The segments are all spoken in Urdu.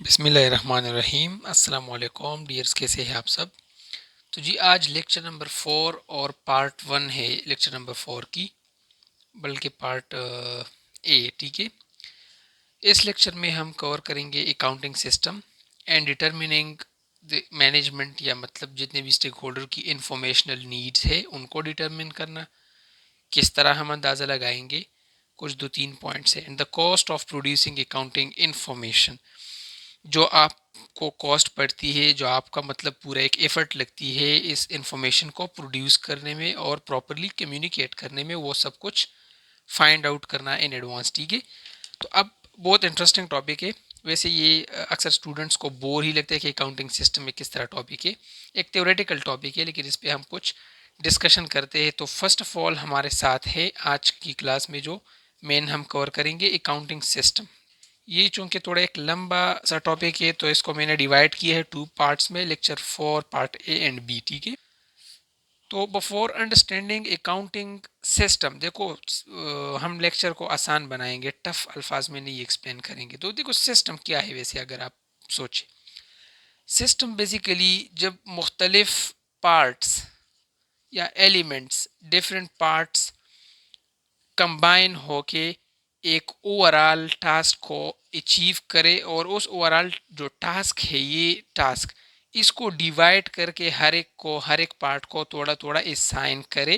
بسم اللہ الرحمن الرحیم۔ السلام علیکم ڈیئرس، کیسے ہیں آپ سب؟ تو جی آج لیکچر نمبر 4 اور پارٹ 1 ہے لیکچر نمبر 4 کی، بلکہ پارٹ اے، ٹھیک ہے۔ اس لیکچر میں ہم کور کریں گے اکاؤنٹنگ سسٹم اینڈ ڈٹرمننگ مینجمنٹ، یا مطلب جتنے بھی اسٹیک ہولڈر کی انفارمیشنل نیڈس ہے ان کو ڈٹرمن کرنا، کس طرح ہم اندازہ لگائیں گے، کچھ دو تین پوائنٹس ہیں۔ The cost of producing accounting information, جو آپ کو کاسٹ پڑتی ہے، جو آپ کا مطلب پورا ایک ایفرٹ لگتی ہے اس انفارمیشن کو پروڈیوس کرنے میں اور پراپرلی کمیونیکیٹ کرنے میں، وہ سب کچھ فائنڈ آؤٹ کرنا ان ایڈوانس، ٹھیک ہے۔ تو اب بہت انٹرسٹنگ ٹاپک ہے۔ ویسے یہ اکثر اسٹوڈنٹس کو بور ہی لگتا ہے کہ اکاؤنٹنگ سسٹم میں کس طرح ٹاپک ہے، ایک تھیوریٹیکل ٹاپک ہے، لیکن اس پہ ہم کچھ ڈسکشن کرتے ہیں۔ تو فرسٹ آف آل ہمارے ساتھ ہے آج کی کلاس میں جو مین ہم کور کریں گے اکاؤنٹنگ سسٹم۔ یہ چونکہ تھوڑا ایک لمبا سا ٹاپک ہے تو اس کو میں نے ڈیوائڈ کیا ہے 2 پارٹس میں، lecture 4 part A and B, ٹھیک ہے۔ تو بفور انڈرسٹینڈنگ اکاؤنٹنگ سسٹم، دیکھو ہم لیکچر کو آسان بنائیں گے، ٹف الفاظ میں نہیں ایکسپلین کریں گے۔ تو دیکھو سسٹم کیا ہے، ویسے اگر آپ سوچیں، سسٹم بیسیکلی جب مختلف پارٹس یا ایلیمنٹس، ڈفرینٹ پارٹس کمبائن ہو کے ایک اوور آل ٹاسک کو اچیو کرے، اور اس اوور آل جو ٹاسک ہے، یہ ٹاسک اس کو ڈیوائڈ کر کے ہر ایک پارٹ کو تھوڑا تھوڑا اسائن کرے،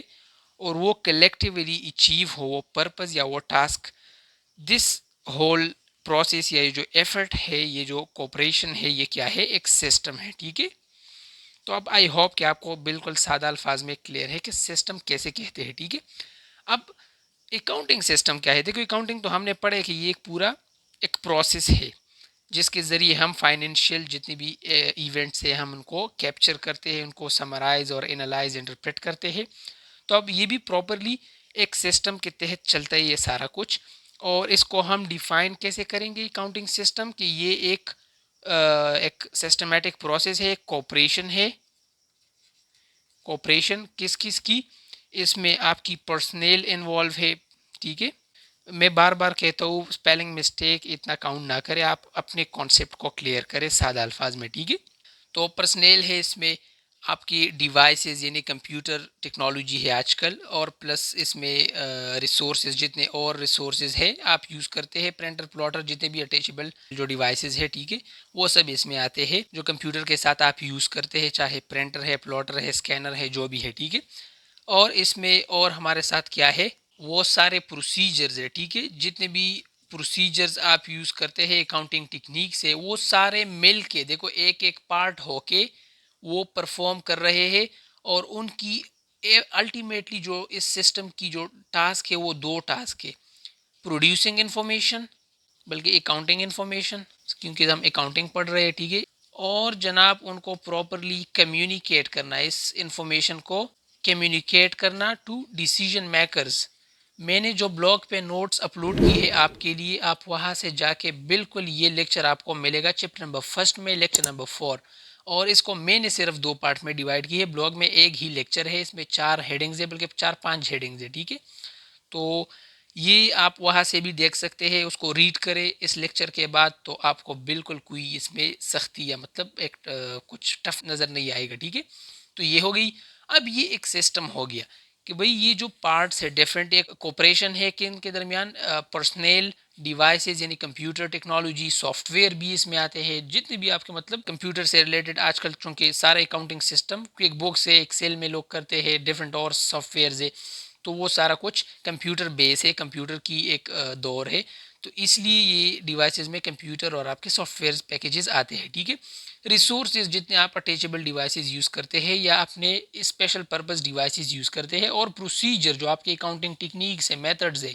اور وہ کلیکٹیولی اچیو ہو وہ پرپز یا وہ ٹاسک۔ دس ہول پروسیس، یا یہ جو ایفرٹ ہے، یہ جو کوپریشن ہے، یہ کیا ہے؟ ایک سسٹم ہے، ٹھیک ہے۔ تو اب آئی ہوپ کہ آپ کو بالکل سادہ الفاظ میں کلیئر ہے کہ سسٹم کیسے کہتے ہیں، ٹھیک ہے۔ اب اکاؤنٹنگ سسٹم کیا ہے؟ دیکھو اکاؤنٹنگ تو ہم نے پڑھے کہ یہ ایک پورا ایک پروسیس ہے جس کے ذریعے ہم فائنینشیل جتنی بھی ایونٹس ہیں ہم ان کو کیپچر کرتے ہیں، ان کو سمرائز اور انالائز انٹرپریٹ کرتے ہیں۔ تو اب یہ بھی پراپرلی ایک سسٹم کے تحت چلتا ہے یہ سارا کچھ، اور اس کو ہم ڈیفائن کیسے کریں گے اکاؤنٹنگ سسٹم کہ یہ ایک سسٹمیٹک پروسیس ہے، ایک کوپریشن ہے۔ کوپریشن کس کس کی؟ اس میں آپ کی پرسنل انوالو ہے، ٹھیک ہے۔ میں بار بار کہتا ہوں اسپیلنگ مسٹیک اتنا کاؤنٹ نہ کرے، آپ اپنے کانسیپٹ کو کلیئر کرے سادہ الفاظ میں، ٹھیک ہے۔ تو پرسنل ہے، اس میں آپ کی ڈیوائسز یعنی کمپیوٹر ٹیکنالوجی ہے آج کل، اور پلس اس میں ریسورسز، جتنے اور ریسورسز ہے آپ یوز کرتے ہیں، پرنٹر پلاٹر، جتنے بھی اٹیچبل جو ڈیوائسز ہے، ٹھیک ہے، وہ سب اس میں آتے ہیں جو کمپیوٹر کے ساتھ آپ یوز کرتے ہیں، چاہے پرنٹر ہے، پلاٹر ہے، اسکینر ہے، جو بھی ہے، ٹھیک ہے۔ اور اس میں اور ہمارے ساتھ کیا ہے؟ وہ سارے پروسیجرز ہے، ٹھیک ہے، جتنے بھی پروسیجرز آپ یوز کرتے ہیں اکاؤنٹنگ ٹیکنیک سے، وہ سارے مل کے دیکھو ایک ایک پارٹ ہو کے وہ پرفارم کر رہے ہیں، اور ان کی الٹیمیٹلی جو اس سسٹم کی جو ٹاسک ہے وہ دو ٹاسک ہے: پروڈیوسنگ انفارمیشن، بلکہ اکاؤنٹنگ انفارمیشن، کیونکہ ہم اکاؤنٹنگ پڑھ رہے ہیں، ٹھیک ہے، اور جناب ان کو پراپرلی کمیونیکیٹ کرنا، اس انفارمیشن کو کمیونیکیٹ کرنا ٹو ڈیسیجن میکرز۔ میں نے جو بلاگ پہ نوٹس اپلوڈ کی ہے آپ کے لیے، آپ وہاں سے جا کے بالکل یہ لیکچر آپ کو ملے گا چیپٹر نمبر 1 میں، لیکچر نمبر 4، اور اس کو میں نے صرف 2 پارٹ میں ڈیوائڈ کی ہے۔ بلاگ میں ایک ہی لیکچر ہے، اس میں 4 ہیڈنگز ہے، بلکہ 4-5 ہیڈنگز ہے، ٹھیک ہے۔ تو یہ آپ وہاں سے بھی دیکھ سکتے ہیں، اس کو ریڈ کرے اس لیکچر کے بعد، تو آپ کو بالکل کوئی اس میں سختی یا مطلب ایک کچھ ٹف نظر نہیں آئے گا، ٹھیک ہے۔ تو یہ ہو گئی۔ اب یہ ایک سسٹم ہو گیا کہ بھئی یہ جو پارٹس ہے ڈیفرنٹ، ایک کوپریشن ہے کہ ان کے درمیان پرسنل ڈیوائسز یعنی کمپیوٹر ٹیکنالوجی، سافٹ ویئر بھی اس میں آتے ہیں، جتنے بھی آپ کے مطلب کمپیوٹر سے ریلیٹڈ آج کل چونکہ سارے اکاؤنٹنگ سسٹم کوئک بکس ہے، ایکسل میں لوگ کرتے ہیں، ڈفرنٹ اور سافٹ ویئرز ہے، تو وہ سارا کچھ کمپیوٹر بیس ہے، کمپیوٹر کی ایک دور ہے، تو اس لیے یہ ڈیوائسز میں کمپیوٹر اور آپ کے سافٹ ویئر پیکیجز آتے ہیں، ٹھیک ہے۔ ریسورسز جتنے آپ اٹیچبل ڈیوائسز یوز کرتے ہیں یا اپنے اسپیشل پرپز ڈیوائسز یوز کرتے ہیں، اور پروسیجر جو آپ کے اکاؤنٹنگ ٹیکنیکس ہے، میتھڈز ہے،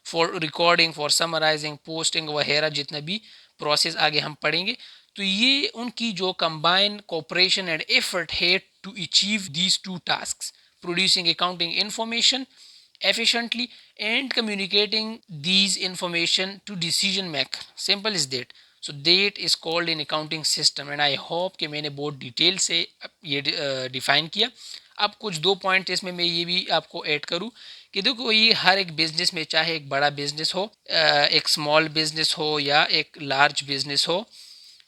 for recording, for summarising, posting وغیرہ، جتنا بھی پروسیس آگے ہم پڑھیں گے، تو یہ ان کی جو کمبائن کوپریشن اینڈ ایفرٹ ہے to achieve these two tasks: producing accounting information efficiently and communicating these information to decision maker. Simple as that. So that is called in accounting system, and I hope کہ میں نے بہت ڈیٹیل سے یہ ڈیفائن کیا۔ اب کچھ 2 پوائنٹ اس میں یہ بھی آپ کو ایڈ کروں کہ دیکھو یہ ہر ایک بزنس میں، چاہے ایک بڑا بزنس ہو، ایک اسمال بزنس ہو یا ایک لارج بزنس ہو،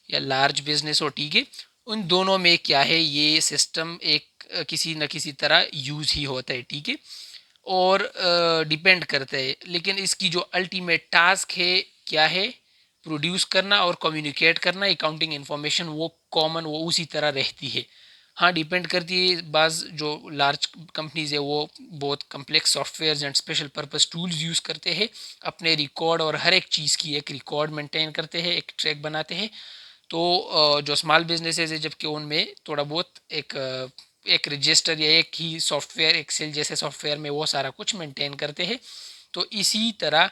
یا لارج بزنس ہو, ٹھیک ہے, ان دونوں میں کیا ہے یہ سسٹم ایک کسی نہ کسی طرح یوز ہی ہوتا ہے, ٹھیک ہے, اور ڈیپینڈ کرتا ہے. لیکن اس کی جو الٹیمیٹ ٹاسک ہے کیا ہے, پروڈیوس کرنا اور کمیونیکیٹ کرنا اکاؤنٹنگ انفارمیشن, وہ کامن وہ اسی طرح رہتی ہے. ہاں ڈیپینڈ کرتی ہے, بعض جو لارج کمپنیز ہے وہ بہت complex softwares and special purpose tools use کرتے ہیں, اپنے ریکارڈ اور ہر ایک چیز کی ایک ریکارڈ مینٹین کرتے ہیں, ایک ٹریک بناتے ہیں. تو جو اسمال بزنسز ہے جب کہ ان میں تھوڑا بہت ایک رجسٹر یا ایک ہی سافٹ ویئر, ایکسل جیسے سافٹ ویئر میں وہ سارا کچھ مینٹین کرتے ہیں. تو اسی طرح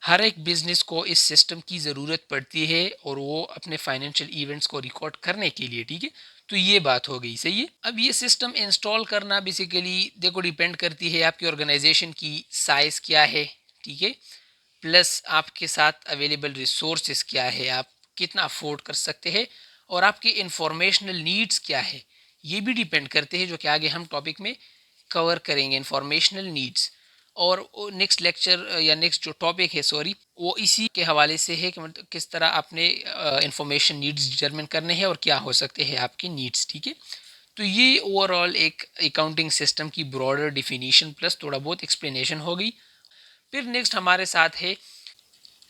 ہر ایک بزنس کو اس سسٹم کی ضرورت پڑتی ہے اور وہ اپنے فائنینشیل ایونٹس کو ریکارڈ کرنے کے لیے, ٹھیک ہے. تو یہ بات ہو گئی, صحیح ہے. اب یہ سسٹم انسٹال کرنا بیسیکلی دیکھو ڈیپینڈ کرتی ہے آپ کی آرگنائزیشن کی سائز کیا ہے, ٹھیک ہے, پلس آپ کے ساتھ اویلیبل ریسورسز کیا ہے, آپ کتنا افورڈ کر سکتے ہیں, اور آپ کے انفارمیشنل نیڈس کیا ہے, یہ بھی ڈیپینڈ کرتے ہیں, جو کہ آگے ہم ٹاپک میں کور کریں گے, انفارمیشنل نیڈس. اور نیکسٹ لیکچر یا نیکسٹ جو ٹاپک ہے سوری وہ اسی کے حوالے سے ہے کہ مطلب کس طرح آپ نے انفارمیشن نیڈس ڈٹرمن کرنے ہیں اور کیا ہو سکتے ہیں آپ کی نیڈس, ٹھیک ہے. تو یہ اوور آل ایک اکاؤنٹنگ سسٹم کی براڈر ڈیفینیشن پلس تھوڑا بہت ایکسپلینیشن ہو گئی. پھر نیکسٹ ہمارے ساتھ ہے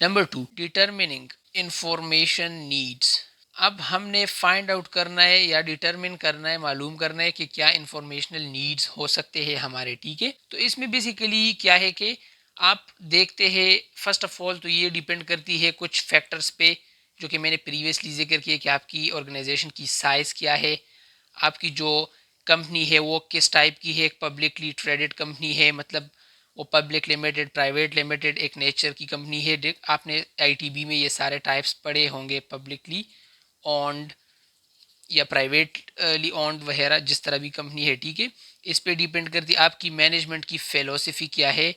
نمبر 2, ڈٹرمننگ انفارمیشن نیڈس. اب ہم نے فائنڈ آؤٹ کرنا ہے یا ڈٹرمن کرنا ہے, معلوم کرنا ہے کہ کیا انفارمیشنل نیڈس ہو سکتے ہیں ہمارے, ٹھیک ہے. تو اس میں بیسیکلی کیا ہے کہ آپ دیکھتے ہیں فرسٹ آف آل تو یہ ڈیپینڈ کرتی ہے کچھ فیکٹرز پہ جو کہ میں نے پریویسلی ذکر کیا کہ آپ کی آرگنائزیشن کی سائز کیا ہے, آپ کی جو کمپنی ہے وہ کس ٹائپ کی ہے, ایک پبلکلی ٹریڈڈ کمپنی ہے, مطلب وہ پبلک لمیٹڈ, پرائیویٹ لمیٹڈ, ایک نیچر کی کمپنی ہے. آپ نے آئی ٹی بی میں یہ سارے ٹائپس پڑھے ہوں گے, پبلکلی اونڈ یا پرائیویٹلی اونڈ وغیرہ, جس طرح بھی کمپنی ہے, ٹھیک ہے. اس پہ ڈیپینڈ کرتی آپ کی مینجمنٹ کی فلسفی کیا ہے,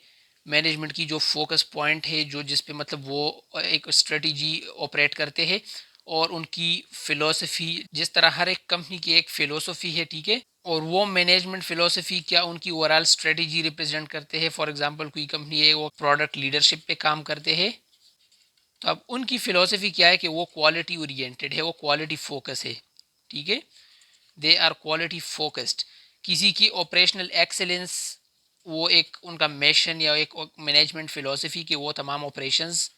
مینجمنٹ کی جو فوکس پوائنٹ ہے, جو جس پہ مطلب وہ ایک اسٹریٹجی آپریٹ کرتے ہیں, اور ان کی فلسفی, جس طرح ہر ایک کمپنی کی ایک فلسفی ہے, ٹھیک ہے, اور وہ مینجمنٹ فلسفی کیا ان کی اوور آل اسٹریٹجی ریپرزینٹ کرتے ہیں. فار ایگزامپل کوئی کمپنی ہے وہ پروڈکٹ لیڈرشپ پہ کام کرتے ہیں, تو اب ان کی فلسفی کیا ہے کہ وہ کوالٹی اورینٹیڈ ہے, وہ کوالٹی فوکس ہے, ٹھیک ہے, دے آر کوالٹی فوکسڈ. کسی کی آپریشنل ایکسلنس وہ ایک ان کا میشن یا ایک مینجمنٹ فلسفی کہ وہ تمام آپریشنز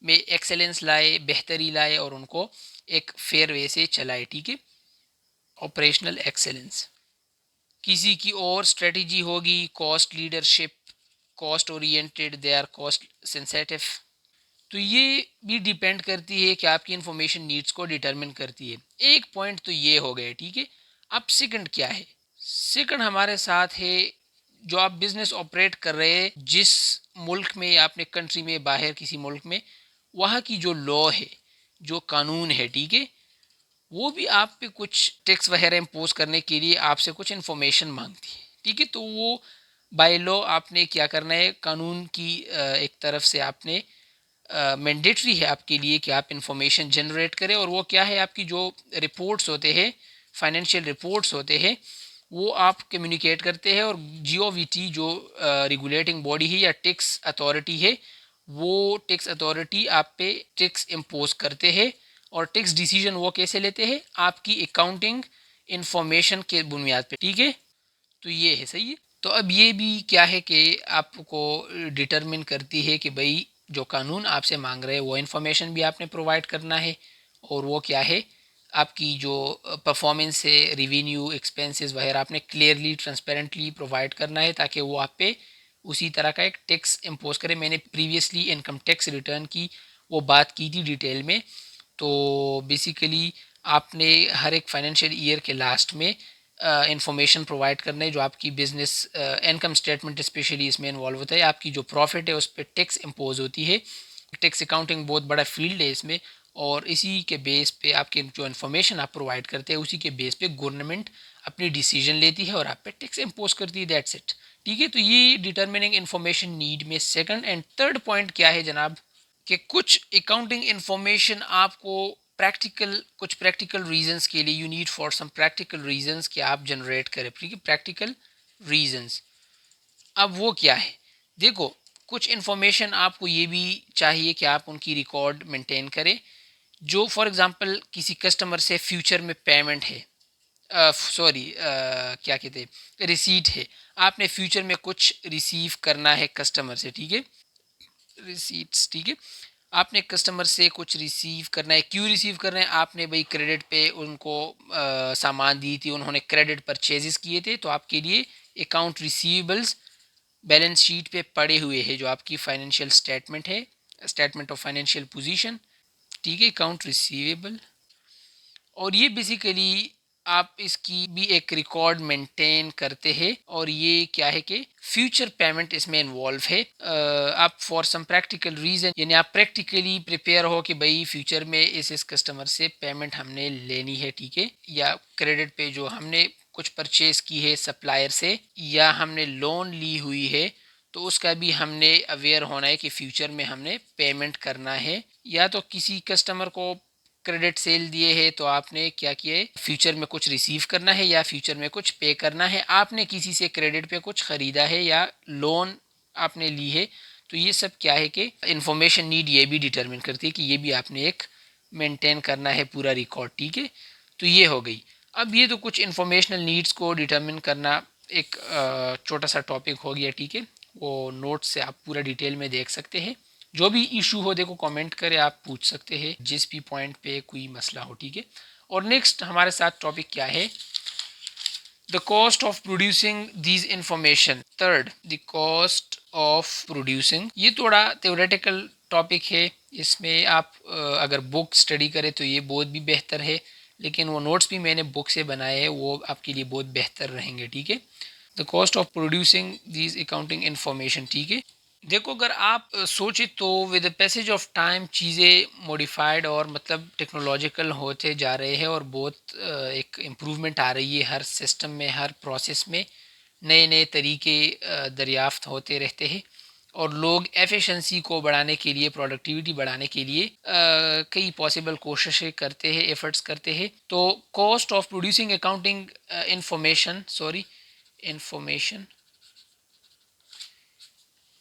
میں ایکسلنس لائے, بہتری لائے, اور ان کو ایک فیئر وے سے چلائے, ٹھیک ہے, آپریشنل ایکسلنس. کسی کی اور اسٹریٹجی ہوگی cost leadership, cost oriented, they are cost sensitive. تو یہ بھی ڈیپینڈ کرتی ہے کہ آپ کی انفارمیشن نیڈس کو ڈیٹرمن کرتی ہے. ایک پوائنٹ تو یہ ہو گئے, ٹھیک ہے. اب سیکنڈ کیا ہے, سیکنڈ ہمارے ساتھ ہے جو آپ بزنس آپریٹ کر رہے ہیں جس ملک میں یا اپنے کنٹری میں, باہر کسی ملک میں, وہاں کی جو لا ہے, جو قانون ہے, ٹھیک ہے, وہ بھی آپ پہ کچھ ٹیکس وغیرہ امپوز کرنے کے لیے آپ سے کچھ انفارمیشن مانگتی ہے, ٹھیک ہے. تو وہ بائی لا آپ نے کیا کرنا ہے, قانون کی ایک طرف سے آپ نے مینڈیٹری ہے آپ کے لیے کہ آپ انفارمیشن جنریٹ کریں, اور وہ کیا ہے آپ کی جو رپورٹس ہوتے ہیں, فائنینشیل رپورٹس ہوتے ہیں, وہ آپ کمیونیکیٹ کرتے ہیں, اور جی او وی ٹی جو ریگولیٹنگ باڈی ہے یا ٹیکس اتھارٹی ہے, وہ ٹیکس اتھارٹی آپ پہ ٹیکس امپوز کرتے ہیں, اور ٹیکس ڈیسیجن وہ کیسے لیتے ہیں, آپ کی اکاؤنٹنگ انفارمیشن کے بنیاد پہ, ٹھیک ہے. تو یہ ہے, صحیح ہے. تو اب یہ بھی کیا ہے کہ آپ کو ڈٹرمن کرتی ہے کہ بھائی جو قانون آپ سے مانگ رہے ہیں وہ انفارمیشن بھی آپ نے پرووائڈ کرنا ہے, اور وہ کیا ہے آپ کی جو پرفارمنس ہے, ریونیو, ایکسپینسز وغیرہ آپ نے کلیئرلی ٹرانسپیرنٹلی پرووائڈ کرنا ہے, تاکہ وہ آپ پہ اسی طرح کا ایک ٹیکس امپوز کرے. میں نے پریویسلی انکم ٹیکس ریٹرن کی وہ بات کی تھی ڈیٹیل میں. تو بیسیکلی آپ نے ہر ایک فائنینشیل ایئر کے لاسٹ میں انفارمیشن پرووائڈ کرنا ہے, جو آپ کی بزنس انکم اسٹیٹمنٹ اسپیشلی اس میں انوالو ہوتا ہے. آپ کی جو پروفٹ ہے اس پہ ٹیکس امپوز ہوتی ہے. ٹیکس اکاؤنٹنگ بہت بڑا فیلڈ ہے اس میں, اور اسی کے بیس پہ آپ کی جو انفارمیشن آپ پرووائڈ کرتے ہیں اسی کے بیس پہ گورنمنٹ اپنی ڈیسیجن لیتی ہے اور آپ پہ ٹیکس امپوز کرتی ہے, دیٹس اٹ, ٹھیک ہے. تو یہ ڈیٹرمننگ انفارمیشن نیڈ میں سیکنڈ اینڈ تھرڈ پوائنٹ کیا ہے جناب, کہ کچھ اکاؤنٹنگ انفارمیشن آپ کو کچھ پریکٹیکل ریزنس کے لیے you need for some practical reasons کہ آپ جنریٹ کریں, ٹھیک ہے, پریکٹیکل ریزنس. اب وہ کیا ہے, دیکھو کچھ انفارمیشن آپ کو یہ بھی چاہیے کہ آپ ان کی ریکارڈ مینٹین کریں, جو فار ایگزامپل کسی کسٹمر سے فیوچر میں پیمنٹ ہے، سوری کیا کہتے ہیں، ریسیٹ ہے، آپ نے فیوچر میں کچھ ریسیو کرنا ہے کسٹمر سے، ٹھیک ہے، ریسیٹس، ٹھیک ہے، آپ نے کسٹمر سے کچھ ریسیو کرنا ہے، کیوں ریسیو کرنا ہے؟ آپ نے بھائی کریڈٹ پہ ان کو سامان دی تھی، انہوں نے کریڈٹ پرچیزز کیے تھے، تو آپ کے لیے اکاؤنٹ ریسیویبلز بیلنس شیٹ پہ پڑے ہوئے ہیں، جو آپ کی فائنینشیل اسٹیٹمنٹ ہے، اسٹیٹمنٹ آف فائنینشیل پوزیشن، ٹھیک ہے، اکاؤنٹ ریسیویبل، اور یہ بیسیکلی آپ اس کی بھی ایک ریکارڈ مینٹین کرتے ہیں، اور یہ کیا ہے کہ فیوچر پیمنٹ اس میں انوالو ہے، آپ فار سم پریکٹیکل ریزن، یعنی آپ پریکٹیکلی پریپیئر ہو کہ بھائی فیوچر میں اس کسٹمر سے پیمنٹ ہم نے لینی ہے، ٹھیک ہے، یا کریڈٹ پہ جو ہم نے کچھ پرچیز کی ہے سپلائر سے، یا ہم نے لون لی ہوئی ہے، تو اس کا بھی ہم نے اویئر ہونا ہے کہ فیوچر میں ہم نے پیمنٹ کرنا ہے، یا تو کسی کسٹمر کو کریڈٹ سیل دیے ہے تو آپ نے کیا کیا ہے، فیوچر میں کچھ ریسیو کرنا ہے یا فیوچر میں کچھ پے کرنا ہے، آپ نے کسی سے کریڈٹ پہ کچھ خریدا ہے یا لون آپ نے لی ہے، تو یہ سب کیا ہے کہ انفارمیشن نیڈ یہ بھی ڈیٹرمن کرتی ہے کہ یہ بھی آپ نے ایک مینٹین کرنا ہے پورا ریکارڈ، ٹھیک ہے، تو یہ ہو گئی۔ اب یہ تو کچھ انفارمیشنل نیڈس کو ڈیٹرمن کرنا ایک چھوٹا سا ٹاپک ہو گیا، ٹھیک ہے، وہ نوٹ سے آپ پورا ڈیٹیل میں دیکھ سکتے ہیں، جو بھی ایشو ہو دیکھو کامنٹ کرے، آپ پوچھ سکتے ہیں جس بھی پوائنٹ پہ کوئی مسئلہ ہو، ٹھیک ہے۔ اور نیکسٹ ہمارے ساتھ ٹاپک کیا ہے، the cost of producing these information. Third, the cost of producing. یہ تھوڑا theoretical ٹاپک ہے، اس میں آپ اگر بک اسٹڈی کرے تو یہ بہت بھی بہتر ہے، لیکن وہ نوٹس بھی میں نے بک سے بنائے ہیں، وہ آپ کے لیے بہت بہتر رہیں گے، ٹھیک ہے۔ the cost of producing these accounting information، ٹھیک ہے۔ دیکھو اگر آپ سوچیں تو with the passage of time چیزیں موڈیفائڈ اور مطلب ٹیکنالوجیکل ہوتے جا رہے ہیں، اور بہت ایک امپرومنٹ آ رہی ہے ہر سسٹم میں، ہر پروسیس میں نئے نئے طریقے دریافت ہوتے رہتے ہیں، اور لوگ ایفیشنسی کو بڑھانے کے لیے، پروڈکٹیوٹی بڑھانے کے لیے کئی پاسبل کوششیں کرتے ہیں، ایفرٹس کرتے ہیں۔ تو cost of producing accounting information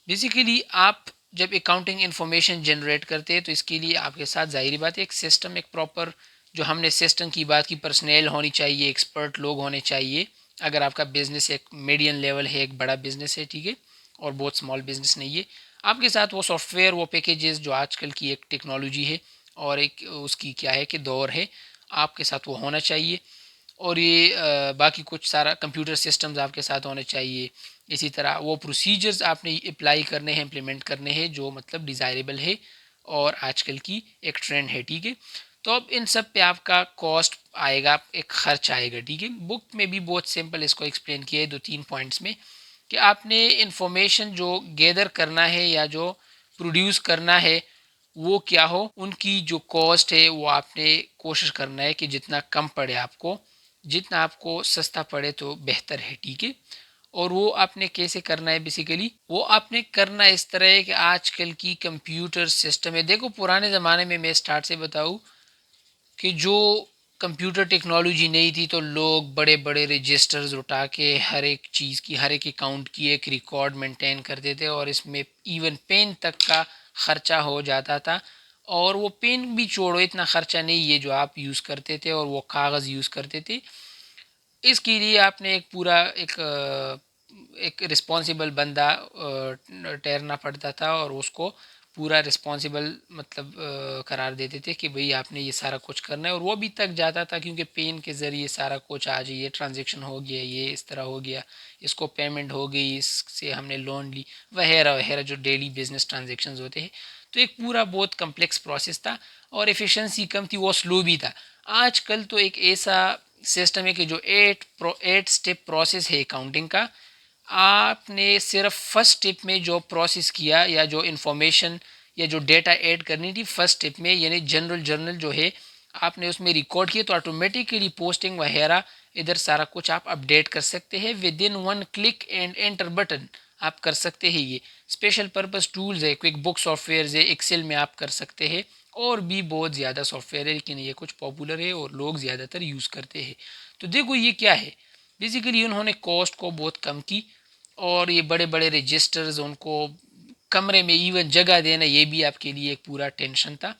basically آپ جب اکاؤنٹنگ انفارمیشن جنریٹ کرتے ہیں تو اس کے لیے آپ کے ساتھ ظاہری بات ہے ایک سسٹم، ایک پراپر، جو ہم نے سسٹم کی بات کی، پرسنل ہونی چاہیے، ایکسپرٹ لوگ ہونے چاہیے، اگر آپ کا بزنس ایک میڈین لیول ہے، ایک بڑا بزنس ہے، ٹھیک ہے، اور بہت اسمال بزنس نہیں ہے، آپ کے ساتھ وہ سافٹ ویئر، وہ پیکیجز جو آج کل کی ایک ٹیکنالوجی ہے اور ایک اس کی کیا ہے کہ دور ہے، آپ کے ساتھ وہ ہونا چاہیے، اور یہ باقی کچھ سارا کمپیوٹر سسٹمز آپ کے ساتھ ہونے چاہیے، اسی طرح وہ پروسیجرز آپ نے اپلائی کرنے ہیں، امپلیمنٹ کرنے ہیں، جو مطلب ڈیزائریبل ہے اور آج کل کی ایک ٹرینڈ ہے، ٹھیک ہے۔ تو اب ان سب پہ آپ کا کاسٹ آئے گا، ایک خرچ آئے گا، ٹھیک ہے۔ بک میں بھی بہت سمپل اس کو ایکسپلین کیا ہے 2-3 پوائنٹس میں، کہ آپ نے انفارمیشن جو گیدر کرنا ہے یا جو پروڈیوس کرنا ہے وہ کیا ہو، ان کی جو کاسٹ ہے وہ آپ نے کوشش کرنا ہے کہ جتنا کم پڑے آپ کو، جتنا آپ کو سستا پڑے تو بہتر ہے، ٹھیک ہے۔ اور وہ آپ نے کیسے کرنا ہے، بیسیکلی وہ آپ نے کرنا اس طرح ہے کہ آج کل کی کمپیوٹر سسٹم ہے، دیکھو پرانے زمانے میں اسٹارٹ سے بتاؤں کہ جو کمپیوٹر ٹیکنالوجی نہیں تھی تو لوگ بڑے بڑے رجسٹرز اٹھا کے ہر ایک چیز کی، ہر ایک اکاؤنٹ کی ایک ریکارڈ مینٹین کرتے تھے، اور اس میں ایون پین تک کا خرچہ ہو جاتا تھا، اور وہ پین بھی چھوڑو، اتنا خرچہ نہیں ہے جو آپ یوز کرتے تھے، اور وہ کاغذ یوز کرتے تھے۔ اس کے لیے آپ نے ایک پورا ایک رسپانسیبل بندہ ٹھہرنا پڑتا تھا، اور اس کو پورا رسپانسیبل مطلب قرار دیتے تھے کہ بھئی آپ نے یہ سارا کچھ کرنا ہے، اور وہ بھی تک جاتا تھا کیونکہ پین کے ذریعے سارا کچھ آ جائے، یہ ٹرانزیکشن ہو گیا، یہ اس طرح ہو گیا، اس کو پیمنٹ ہو گئی، اس سے ہم نے لون لی، وغیرہ وغیرہ، جو ڈیلی بزنس ٹرانزیکشنز ہوتے ہیں، تو ایک پورا بہت کمپلیکس پروسیس تھا، اور ایفیشنسی کم تھی، وہ سلو بھی تھا۔ آج کل تو ایک ایسا سسٹم ہے کہ جو 8 اسٹیپ پروسیس ہے اکاؤنٹنگ کا، آپ نے صرف فرسٹ اسٹیپ میں جو پروسیس کیا یا جو انفارمیشن یا جو ڈیٹا ایڈ کرنی تھی فرسٹ اسٹیپ میں، یعنی جنرل جرنل جو ہے آپ نے اس میں ریکارڈ کیا، تو آٹومیٹیکلی پوسٹنگ وغیرہ ادھر سارا کچھ آپ اپڈیٹ کر سکتے ہیں within 1 click and enter button, آپ کر سکتے ہیں۔ یہ اسپیشل پرپز ٹولز ہے، کوئک بک سافٹ ویئرز ہے، ایکسل میں آپ کر سکتے ہیں، اور بھی بہت زیادہ سافٹ ویئر ہے، لیکن یہ کچھ پاپولر ہے اور لوگ زیادہ تر یوز کرتے ہیں۔ تو دیکھو یہ کیا ہے، بیسیکلی انہوں نے کاسٹ کو بہت کم کی، اور یہ بڑے بڑے رجسٹرز ان کو کمرے میں ایون جگہ دینا، یہ بھی آپ کے لیے ایک پورا ٹینشن تھا،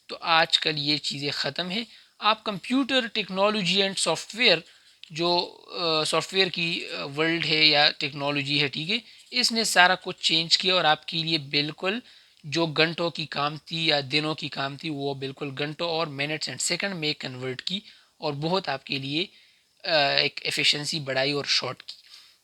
تو آج کل یہ چیزیں ختم ہیں. آپ computer technology and soft where جو سافٹ ویئر کی ورلڈ ہے یا ٹیکنالوجی ہے, ٹھیک ہے, اس نے سارا کچھ چینج کیا اور آپ کے لیے بالکل جو گھنٹوں کی کام تھی یا دنوں کی کام تھی وہ بالکل گھنٹوں اور منٹس اینڈ سیکنڈ میں کنورٹ کی اور بہت آپ کے لیے ایک ایفیشنسی بڑھائی اور شارٹ کی.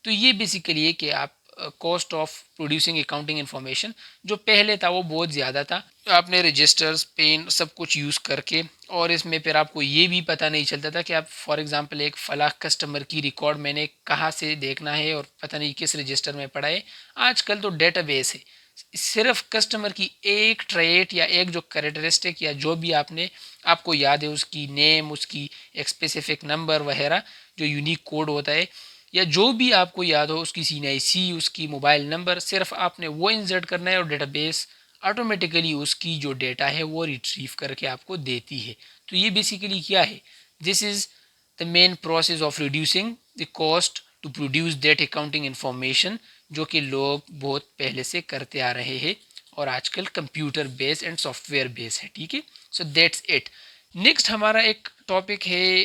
تو یہ بیسیکلی ہے کہ آپ cost of producing accounting information جو پہلے تھا وہ بہت زیادہ تھا. آپ نے رجسٹرز پین سب کچھ یوز کر کے, اور اس میں پھر آپ کو یہ بھی پتہ نہیں چلتا تھا کہ آپ فار ایگزامپل ایک فلاں کسٹمر کی ریکارڈ میں نے کہاں سے دیکھنا ہے اور پتہ نہیں کس رجسٹر میں پڑا ہے. آج کل تو ڈیٹا بیس ہے, صرف کسٹمر کی ایک ٹریٹ یا ایک جو کریکٹرسٹک یا جو بھی آپ کو یاد ہے اس کی نیم, اس کی ایک اسپیسیفک نمبر وغیرہ جو یونیک کوڈ ہوتا ہے, یا جو بھی آپ کو یاد ہو اس کی CNIC, اس کی موبائل نمبر, صرف آپ نے وہ انسرٹ کرنا ہے اور ڈیٹا بیس آٹومیٹیکلی اس کی جو ڈیٹا ہے وہ ریٹریو کر کے آپ کو دیتی ہے. تو یہ بیسیکلی کیا ہے, this is the main process of reducing the cost to produce that accounting information, جو کہ لوگ بہت پہلے سے کرتے آ رہے ہیں اور آج کل computer base and software base ہے. ٹھیک ہے, سو دیٹس اٹ. نیکسٹ ہمارا ایک ٹاپک ہے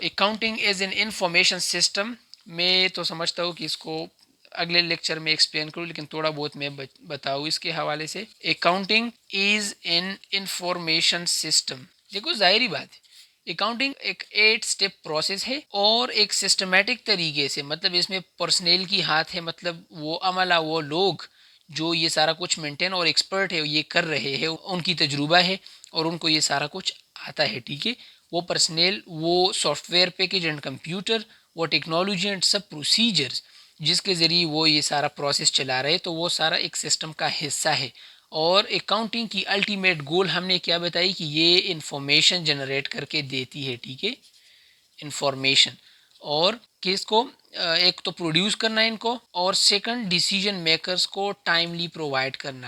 accounting as an information system. میں تو سمجھتا ہوں کہ اس کو اگلے لیکچر میں ایکسپلین کروں, لیکن تھوڑا بہت میں بتاؤں اس کے حوالے سے. Accounting is an information system. دیکھو ظاہری بات ہے, اکاؤنٹنگ ایک 8 اسٹیپ پروسیس ہے اور ایک سسٹمیٹک طریقے سے, مطلب اس میں پرسنل کی ہاتھ ہے, مطلب وہ عملہ وہ لوگ جو یہ سارا کچھ مینٹین اور ایکسپرٹ ہے یہ کر رہے ہیں, ان کی تجربہ ہے اور ان کو یہ سارا کچھ آتا ہے. ٹھیک ہے, وہ پرسنل, وہ soft where package and computer, وہ ٹیکنالوجی اینڈ سب پروسیجرز جس کے ذریعے وہ یہ سارا پروسیس چلا رہے, تو وہ سارا ایک سسٹم کا حصہ ہے. اور اکاؤنٹنگ کی الٹیمیٹ گول ہم نے کیا بتائی کہ یہ انفارمیشن جنریٹ کر کے دیتی ہے. ٹھیک ہے, انفارمیشن, اور کس کو, ایک تو پروڈیوس کرنا ان کو, اور سیکنڈ ڈیسیجن میکرز کو ٹائملی پرووائڈ کرنا,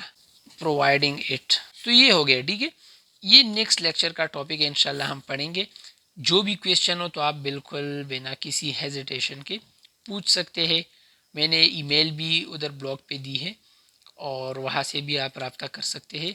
پرووائڈنگ اٹ. تو یہ ہو گیا. ٹھیک ہے, یہ نیکسٹ لیکچر کا ٹاپک ہے, انشاءاللہ ہم پڑھیں گے. جو بھی کویشچن ہو تو آپ بالکل بنا کسی ہیزیٹیشن کے پوچھ سکتے ہیں. میں نے ای میل بھی ادھر بلاگ پہ دی ہے اور وہاں سے بھی آپ رابطہ کر سکتے ہیں.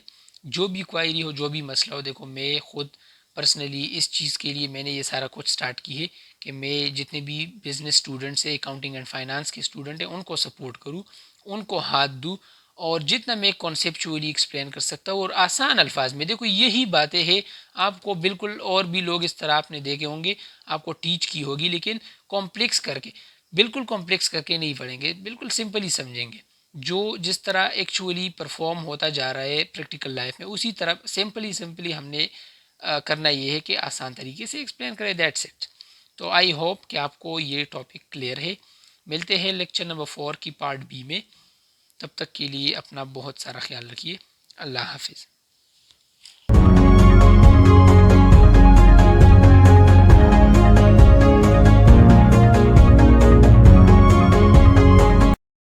جو بھی کوائری ہو, جو بھی مسئلہ ہو, دیکھو میں خود پرسنلی اس چیز کے لیے میں نے یہ سارا کچھ سٹارٹ کی ہے کہ میں جتنے بھی بزنس اسٹوڈنٹس ہیں, اکاؤنٹنگ اینڈ فائنانس کے اسٹوڈنٹ ہیں, ان کو سپورٹ کروں, ان کو ہاتھ دوں, اور جتنا میں کانسیپچولی ایکسپلین کر سکتا ہوں اور آسان الفاظ میں. دیکھو یہی باتیں ہیں, آپ کو بالکل اور بھی لوگ اس طرح آپ نے دیکھے ہوں گے, آپ کو ٹیچ کی ہوگی, لیکن کمپلیکس کر کے, بالکل کمپلیکس کر کے نہیں پڑھیں گے, بالکل سمپل ہی سمجھیں گے. جو جس طرح ایکچولی پرفارم ہوتا جا رہا ہے پریکٹیکل لائف میں, اسی طرح سمپلی ہم نے کرنا یہ ہے کہ آسان طریقے سے ایکسپلین کریں. That's it. تو آئی ہوپ کہ آپ کو یہ ٹاپک کلیئر ہے. ملتے ہیں لیکچر نمبر 4 کی پارٹ بی میں. تب تک کے لیے اپنا بہت سارا خیال رکھیے. اللہ حافظ.